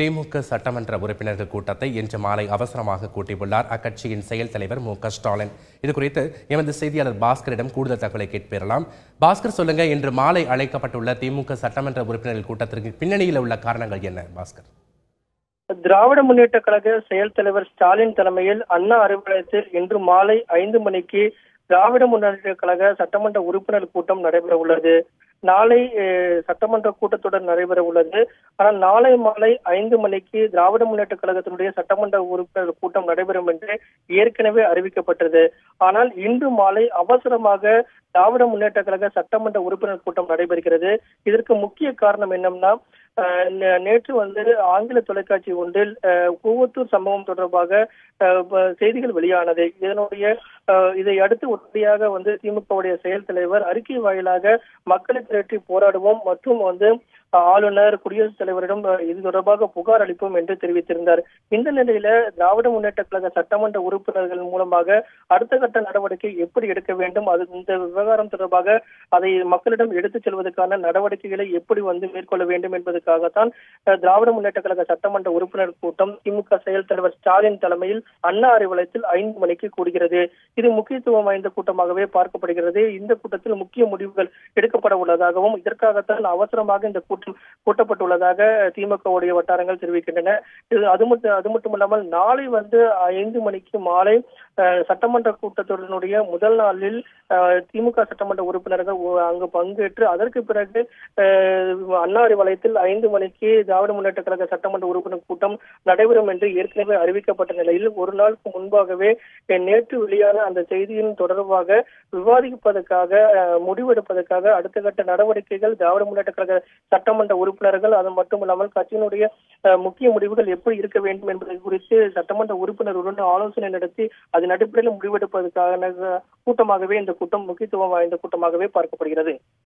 திமுக சட்டமன்ற உறுப்பினர்கள் கூட்டத்தை இன்று மாலை அவசரமாக கூட்டியுள்ளார் அக்கட்சியின் செயல் தலைவர் மு.க.ஸ்டாலின். இதுகுறித்து எமது செய்தியாளர் பாஸ்கரிடம் கூடுதல் தகவலை கேட்பெறலாம். பாஸ்கர், சொல்லுங்க, இன்று மாலை அழைக்கப்பட்டுள்ள திமுக சட்டமன்ற உறுப்பினர்கள் கூட்டத்திற்கு பின்னணியில் உள்ள காரணங்கள் என்ன? பாஸ்கர். திராவிட முன்னேற்ற கழக செயல் தலைவர் ஸ்டாலின் தலைமையில் அண்ணா அறிவாலயத்தில் இன்று மாலை 5 மணிக்கு திராவிட முன்னேற்ற கழக சட்டமன்ற உறுப்பினர் கூட்டம் நடைபெற உள்ளது. நாளை சட்டமன்ற கூட்டத்தொடர் நடைபெற உள்ளது. ஆனால் நாளை மாலை 5 மணிக்கு திராவிட முன்னேற்ற கழகத்தினுடைய சட்டமன்ற உறுப்பினர் கூட்டம் நடைபெறும் என்று ஏற்கனவே அறிவிக்கப்பட்டது. ஆனால் இன்று மாலை அவசரமாக திராவிட முன்னேற்ற கழக சட்டமன்ற உறுப்பினர் கூட்டம் நடைபெறுகிறது. இதற்கு முக்கிய காரணம் என்னன்னா, நேற்று ஆங்கில தொலைக்காட்சி ஒன்றில் கூவத்தூர் சம்பவம் தொடர்பாக செய்திகள் வெளியானது. இதை அடுத்து உடனடியாக திமுகவுடைய செயல் தலைவர் அறிக்கை வாயிலாக மக்களை திரட்டி போராடுவோம் மற்றும் ஆளுநர், குடியரசுத் தலைவரிடம் இது தொடர்பாக புகார் அளிப்போம் என்று தெரிவித்திருந்தார். இந்த நிலையில திராவிட முன்னேற்ற கழக சட்டமன்ற உறுப்பினர்கள் மூலமாக அடுத்த கட்ட நடவடிக்கை எப்படி எடுக்க வேண்டும், அது இந்த விவகாரம் தொடர்பாக அதை மக்களிடம் எடுத்துச் செல்வதற்கான நடவடிக்கைகளை எப்படி மேற்கொள்ள வேண்டும் என்பதற்காகத்தான் திராவிட முன்னேற்ற கழக சட்டமன்ற உறுப்பினர் கூட்டம் திமுக செயல் தலைவர் ஸ்டாலின் தலைமையில் அண்ணா அறிவாலயத்தில் 5 மணிக்கு கூடுகிறது. இது முக்கியத்துவம் வாய்ந்த கூட்டமாகவே பார்க்கப்படுகிறது. இந்த கூட்டத்தில் முக்கிய முடிவுகள் எடுக்கப்பட உள்ளதாகவும் இதற்காகத்தான் அவசரமாக இந்த கூட்டம் கூட்டப்பட்டுள்ளதாக திமுகவுடைய வட்டாரங்கள் தெரிவிக்கின்றன. அது மட்டுமல்லாமல் நாளை 5 மணிக்கு மாலை சட்டமன்ற கூட்டத்தொடரினுடைய முதல் நாளில் திமுக சட்டமன்ற உறுப்பினர்கள் அங்கு பங்கேற்று அதற்கு பிறகு அண்ணா அறிவாலயத்தில் 5 மணிக்கு திராவிட முன்னேற்ற கழக சட்டமன்ற உறுப்பினர் கூட்டம் நடைபெறும் என்று ஏற்கனவே அறிவிக்கப்பட்ட நிலையில் ஒரு நாளுக்கு முன்பாகவே நேற்று வெளியான அந்த செய்தியின் தொடர்பாக விவாதிப்பதற்காக முடிவெடுப்பதற்காக அடுத்த கட்ட நடவடிக்கைகள் திராவிட முன்னேற்ற கழக சட்டமன்ற உறுப்பினர்கள், அது மட்டுமல்லாமல் கட்சியினுடைய முக்கிய முடிவுகள் எப்படி இருக்க வேண்டும் என்பது குறித்து சட்டமன்ற உறுப்பினர்களுடன் ஆலோசனை நடத்தி அதன் அடிப்படையில் முடிவெடுப்பதற்கான கூட்டமாகவே இந்த கூட்டம் முக்கியத்துவம் வாய்ந்த கூட்டமாகவே பார்க்கப்படுகிறது.